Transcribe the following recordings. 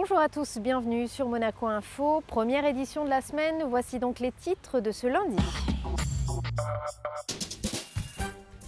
Bonjour à tous, bienvenue sur Monaco Info, première édition de la semaine. Voici donc les titres de ce lundi.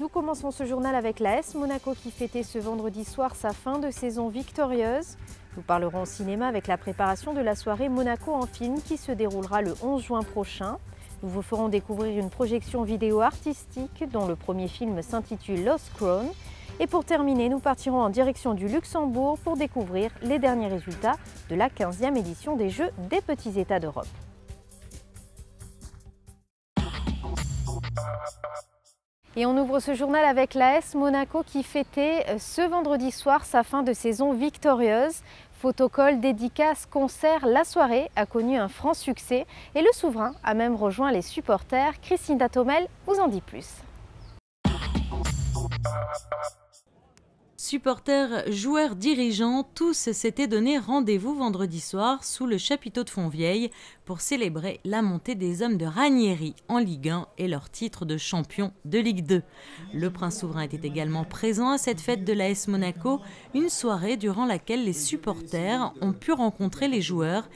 Nous commençons ce journal avec l'AS Monaco qui fêtait ce vendredi soir sa fin de saison victorieuse. Nous parlerons au cinéma avec la préparation de la soirée Monaco en film qui se déroulera le 11 juin prochain. Nous vous ferons découvrir une projection vidéo artistique dont le premier film s'intitule Lost Crown. Et pour terminer, nous partirons en direction du Luxembourg pour découvrir les derniers résultats de la 15e édition des Jeux des petits États d'Europe. Et on ouvre ce journal avec l'AS Monaco qui fêtait ce vendredi soir sa fin de saison victorieuse. Photocall, dédicace, concert, la soirée a connu un franc succès et le souverain a même rejoint les supporters. Christine Datomel vous en dit plus. Supporters, joueurs, dirigeants, tous s'étaient donné rendez-vous vendredi soir sous le chapiteau de Fontvieille pour célébrer la montée des hommes de Ranieri en Ligue 1 et leur titre de champion de Ligue 2. Le prince souverain était également présent à cette fête de l'AS Monaco, une soirée durant laquelle les supporters ont pu rencontrer les joueurs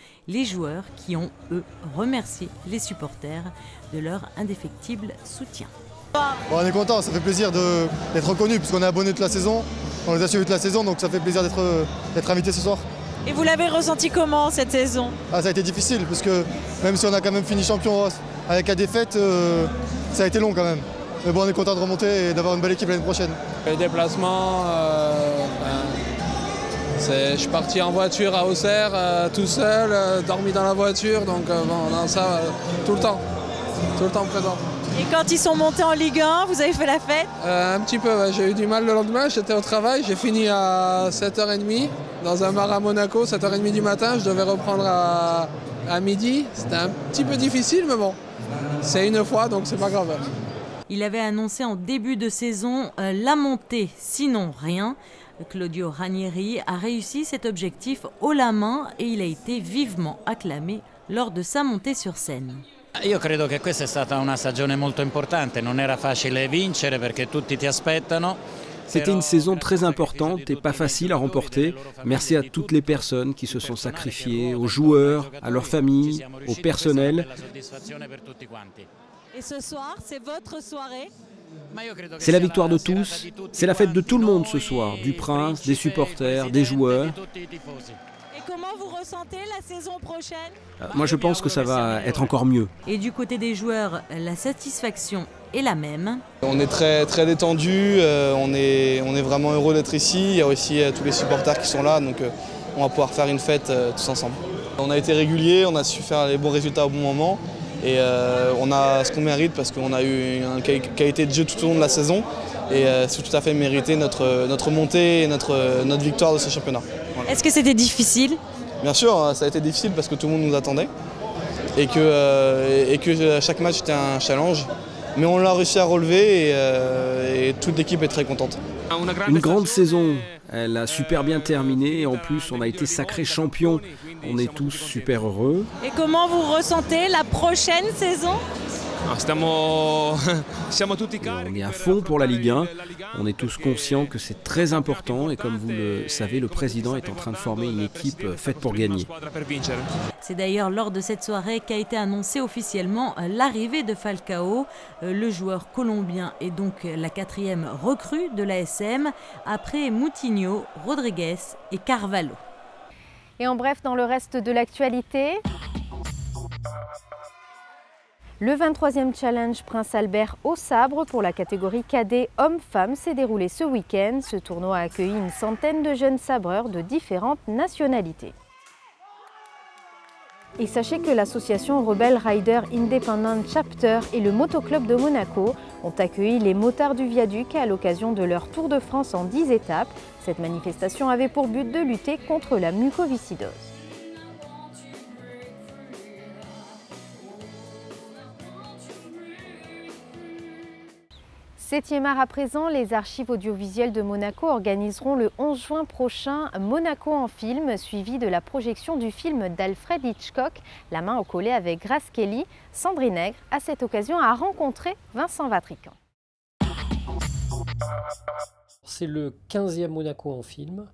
qui ont, eux, remercié les supporters de leur indéfectible soutien. Bon, on est content, ça fait plaisir d'être reconnu puisqu'on est abonné toute la saison, on les a suivis toute la saison, donc ça fait plaisir d'être invité ce soir. Et vous l'avez ressenti comment cette saison? Ça a été difficile parce que même si on a quand même fini champion avec la défaite, ça a été long quand même. Mais bon, on est content de remonter et d'avoir une belle équipe l'année prochaine. Les déplacements, je suis parti en voiture à Auxerre tout seul, dormi dans la voiture, donc bon, ça tout le temps présent. Et quand ils sont montés en Ligue 1, vous avez fait la fête? Un petit peu, ouais. J'ai eu du mal le lendemain, j'étais au travail, j'ai fini à 7h30 dans un bar à Monaco, 7h30 du matin, je devais reprendre à midi. C'était un petit peu difficile, mais bon, c'est une fois, donc c'est pas grave. Il avait annoncé en début de saison la montée, sinon rien. Claudio Ranieri a réussi cet objectif haut la main et il a été vivement acclamé lors de sa montée sur scène. Io credo che questa è stata una stagione molto importante, non era facile vincere perché tutti ti aspettano. C'était une saison très importante et pas facile à remporter. Merci à toutes les personnes qui se sont sacrifiées, aux joueurs, à leurs familles, au personnel. Et ce soir, c'est votre soirée? C'est la victoire de tous, c'est la fête de tout le monde ce soir, du prince, des supporters, des joueurs. Et comment vous ressentez la saison prochaine? Moi je pense que ça va être encore mieux. Et du côté des joueurs, la satisfaction est la même. On est très détendu, on est vraiment heureux d'être ici. Il y a aussi tous les supporters qui sont là, donc on va pouvoir faire une fête tous ensemble. On a été réguliers, on a su faire les bons résultats au bon moment et on a ce qu'on mérite parce qu'on a eu une qualité de jeu tout au long de la saison et c'est tout à fait mérité notre montée et notre victoire de ce championnat. Voilà. Est-ce que c'était difficile? Bien sûr, ça a été difficile parce que tout le monde nous attendait et que chaque match était un challenge. Mais on l'a réussi à relever et toute l'équipe est très contente. Une grande saison, elle a super bien terminé et en plus on a été sacré champion. On est tous super heureux. Et comment vous ressentez la prochaine saison? On est à fond pour la Ligue 1, on est tous conscients que c'est très important et comme vous le savez, le président est en train de former une équipe faite pour gagner. C'est d'ailleurs lors de cette soirée qu'a été annoncée officiellement l'arrivée de Falcao. Le joueur colombien est donc la 4e recrue de l'ASM après Moutinho, Rodriguez et Carvalho. Et en bref, dans le reste de l'actualité, le 23e Challenge Prince Albert au sabre pour la catégorie cadet homme-femme s'est déroulé ce week-end. Ce tournoi a accueilli une centaine de jeunes sabreurs de différentes nationalités. Et sachez que l'association Rebel Rider Independent Chapter et le Motoclub de Monaco ont accueilli les motards du viaduc à l'occasion de leur Tour de France en 10 étapes. Cette manifestation avait pour but de lutter contre la mucoviscidose. 7e art à présent, les archives audiovisuelles de Monaco organiseront le 11 juin prochain Monaco en film, suivi de la projection du film d'Alfred Hitchcock, La main au collet avec Grace Kelly. Sandrine Nègre, à cette occasion, a rencontré Vincent Vatrican. C'est le 15e Monaco en film.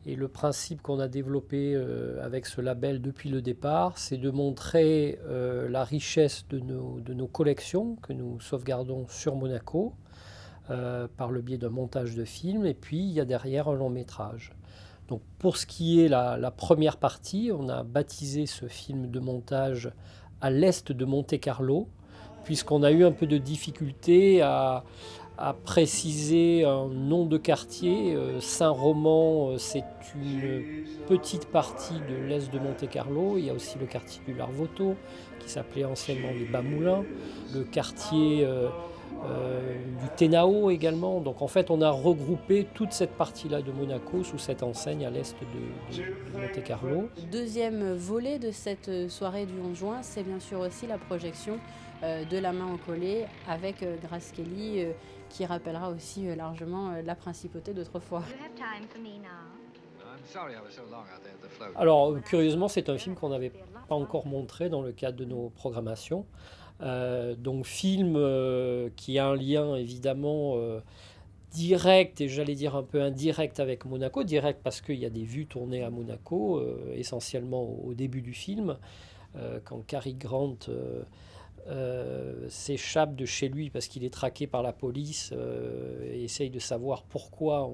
Et le principe qu'on a développé avec ce label depuis le départ, c'est de montrer la richesse de nos collections que nous sauvegardons sur Monaco par le biais d'un montage de film. Et puis, il y a derrière un long métrage. Donc, pour ce qui est la première partie, on a baptisé ce film de montage à l'est de Monte-Carlo, puisqu'on a eu un peu de difficulté à préciser un nom de quartier. Saint-Roman, c'est une petite partie de l'est de Monte-Carlo. Il y a aussi le quartier du Larvotto, qui s'appelait anciennement les Bas-Moulins, le quartier du Tenao également. Donc en fait, on a regroupé toute cette partie-là de Monaco sous cette enseigne à l'est de Monte-Carlo. Deuxième volet de cette soirée du 11 juin, c'est bien sûr aussi la projection de La main au collet avec Grace Kelly, qui rappellera aussi largement la principauté d'autrefois. Alors, curieusement, c'est un film qu'on n'avait pas encore montré dans le cadre de nos programmations. Donc, film qui a un lien évidemment direct et j'allais dire un peu indirect avec Monaco. Direct parce qu'il y a des vues tournées à Monaco, essentiellement au début du film, quand Cary Grant s'échappe de chez lui parce qu'il est traqué par la police et essaye de savoir pourquoi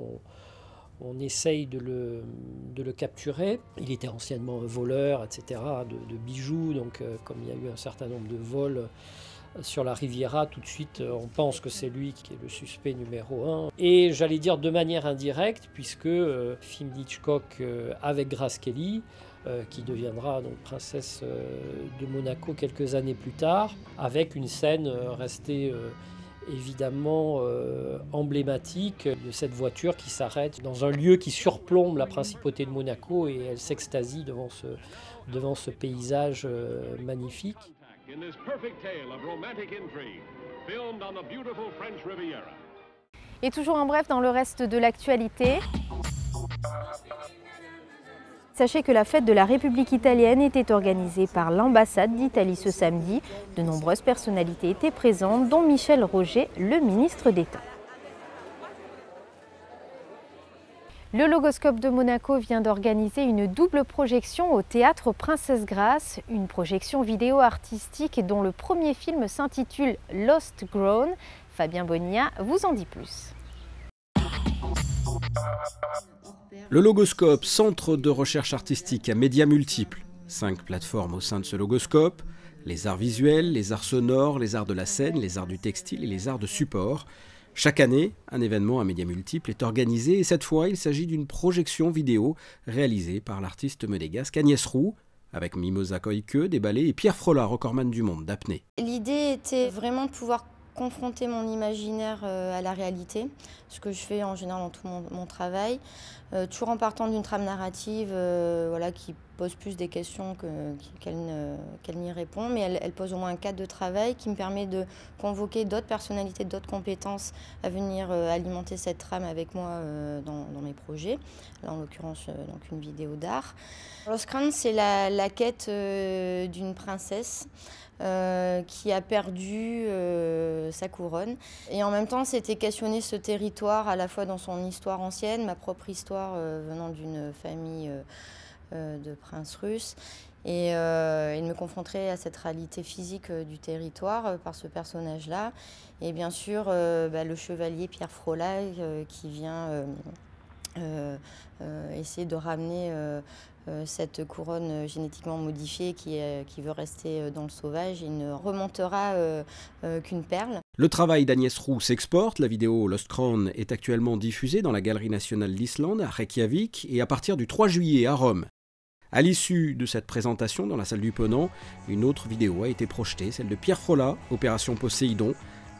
on essaye de le capturer. Il était anciennement un voleur, etc., de bijoux, donc comme il y a eu un certain nombre de vols sur la Riviera, tout de suite on pense que c'est lui qui est le suspect numéro 1. Et j'allais dire de manière indirecte, puisque film d'Hitchcock avec Grace Kelly, qui deviendra donc princesse de Monaco quelques années plus tard, avec une scène restée évidemment emblématique de cette voiture qui s'arrête dans un lieu qui surplombe la principauté de Monaco et elle s'extasie devant ce paysage magnifique. Et toujours en bref dans le reste de l'actualité. Sachez que la fête de la République italienne était organisée par l'ambassade d'Italie ce samedi. De nombreuses personnalités étaient présentes, dont Michel Roger, le ministre d'État. Le Logoscope de Monaco vient d'organiser une double projection au théâtre Princesse Grace, une projection vidéo artistique dont le premier film s'intitule Lost Grown. Fabien Bonilla vous en dit plus. Le Logoscope, centre de recherche artistique à médias multiples. 5 plateformes au sein de ce Logoscope, les arts visuels, les arts sonores, les arts de la scène, les arts du textile et les arts de support. Chaque année, un événement à médias multiples est organisé et cette fois, il s'agit d'une projection vidéo réalisée par l'artiste monégasque Agnès Roux, avec Mimosa Koike des ballets et Pierre Frolat, recordman du monde d'apnée. L'idée était vraiment de pouvoir confronter mon imaginaire à la réalité, ce que je fais en général dans tout mon travail, toujours en partant d'une trame narrative voilà, qui pose plus des questions qu'elle n'y répond, mais elle pose au moins un cadre de travail qui me permet de convoquer d'autres personnalités, d'autres compétences à venir alimenter cette trame avec moi dans mes projets, là en l'occurrence donc une vidéo d'art. Lost Crown, c'est la quête d'une princesse qui a perdu sa couronne. Et en même temps, c'était questionner ce territoire à la fois dans son histoire ancienne, ma propre histoire venant d'une famille de princes russes, et de me confronter à cette réalité physique du territoire par ce personnage-là. Et bien sûr, le chevalier Pierre Frolat qui vient essayer de ramener cette couronne génétiquement modifiée qui veut rester dans le sauvage. Il ne remontera qu'une perle. Le travail d'Agnès Roux s'exporte. La vidéo Lost Crown est actuellement diffusée dans la Galerie nationale d'Islande à Reykjavik et à partir du 3 juillet à Rome. À l'issue de cette présentation dans la salle du Ponant, une autre vidéo a été projetée, celle de Pierre Frolat, Opération Poséidon,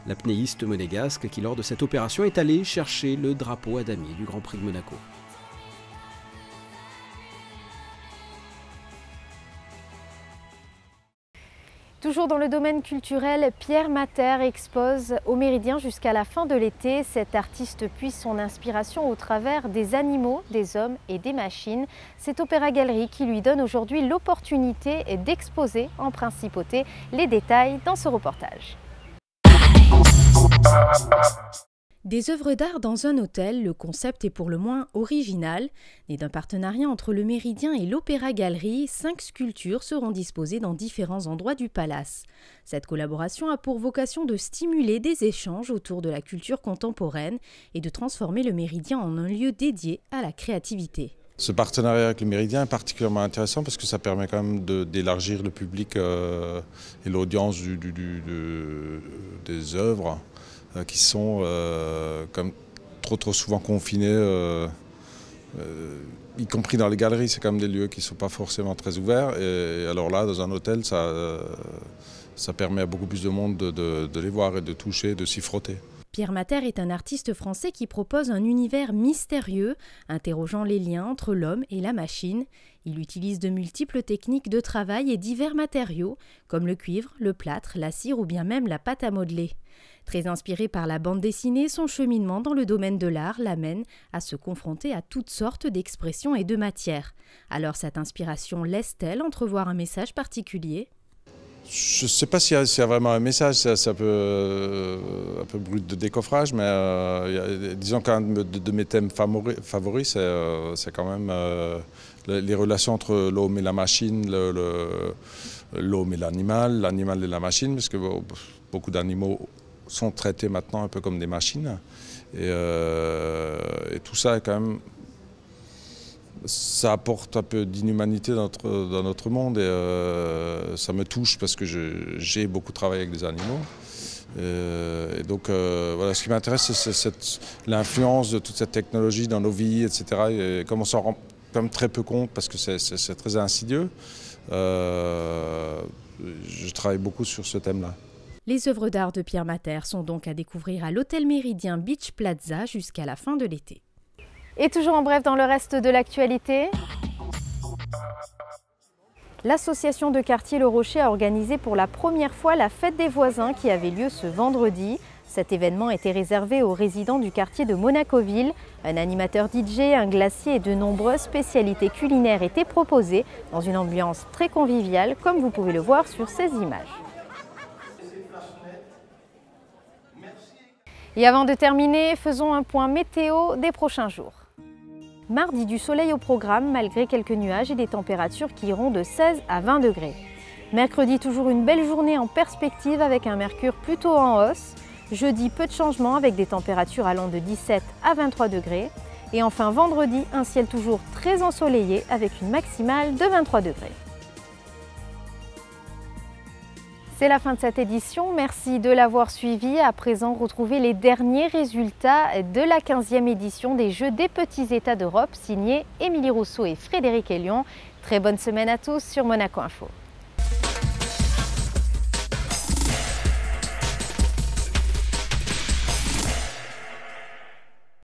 l'apnéiste monégasque qui lors de cette opération est allé chercher le drapeau à damier du Grand Prix de Monaco. Toujours dans le domaine culturel, Pierre Matter expose au Méridien jusqu'à la fin de l'été. Cet artiste puise son inspiration au travers des animaux, des hommes et des machines. C'est Opéra Galerie qui lui donne aujourd'hui l'opportunité d'exposer en principauté. Les détails dans ce reportage. Des œuvres d'art dans un hôtel, le concept est pour le moins original. Né d'un partenariat entre le Méridien et l'Opéra Galerie, 5 sculptures seront disposées dans différents endroits du palace. Cette collaboration a pour vocation de stimuler des échanges autour de la culture contemporaine et de transformer le Méridien en un lieu dédié à la créativité. Ce partenariat avec le Méridien est particulièrement intéressant parce que ça permet quand même d'élargir le public et l'audience des œuvres qui sont comme trop souvent confinés, y compris dans les galeries. C'est quand même des lieux qui ne sont pas forcément très ouverts. Et alors là, dans un hôtel, ça permet à beaucoup plus de monde de les voir et de toucher, de s'y frotter. Pierre Mater est un artiste français qui propose un univers mystérieux, interrogeant les liens entre l'homme et la machine. Il utilise de multiples techniques de travail et divers matériaux, comme le cuivre, le plâtre, la cire ou bien même la pâte à modeler. Très inspiré par la bande dessinée, son cheminement dans le domaine de l'art l'amène à se confronter à toutes sortes d'expressions et de matières. Alors cette inspiration laisse-t-elle entrevoir un message particulier ? Je ne sais pas s'il y a vraiment un message, c'est un peu brut de décoffrage, mais disons qu'un de mes thèmes favoris, c'est quand même les relations entre l'homme et la machine, l'homme et l'animal et la machine, parce que beaucoup d'animaux sont traités maintenant un peu comme des machines. Et tout ça est quand même... Ça apporte un peu d'inhumanité dans notre monde et ça me touche parce que j'ai beaucoup travaillé avec des animaux. Et donc voilà, ce qui m'intéresse, c'est l'influence de toute cette technologie dans nos vies, etc. Et comme on s'en rend quand même très peu compte parce que c'est très insidieux, je travaille beaucoup sur ce thème-là. Les œuvres d'art de Pierre Mater sont donc à découvrir à l'Hôtel Méridien Beach Plaza jusqu'à la fin de l'été. Et toujours en bref dans le reste de l'actualité, l'association de quartier Le Rocher a organisé pour la première fois la fête des voisins qui avait lieu ce vendredi. Cet événement était réservé aux résidents du quartier de Monacoville. Un animateur DJ, un glacier et de nombreuses spécialités culinaires étaient proposés dans une ambiance très conviviale comme vous pouvez le voir sur ces images. Et avant de terminer, faisons un point météo des prochains jours. Mardi, du soleil au programme malgré quelques nuages et des températures qui iront de 16 à 20 degrés. Mercredi, toujours une belle journée en perspective avec un mercure plutôt en hausse. Jeudi, peu de changements avec des températures allant de 17 à 23 degrés. Et enfin vendredi, un ciel toujours très ensoleillé avec une maximale de 23 degrés. C'est la fin de cette édition, merci de l'avoir suivi. À présent, retrouvez les derniers résultats de la 15e édition des Jeux des Petits États d'Europe, signés Émilie Rousseau et Frédéric Hélion. Très bonne semaine à tous sur Monaco Info.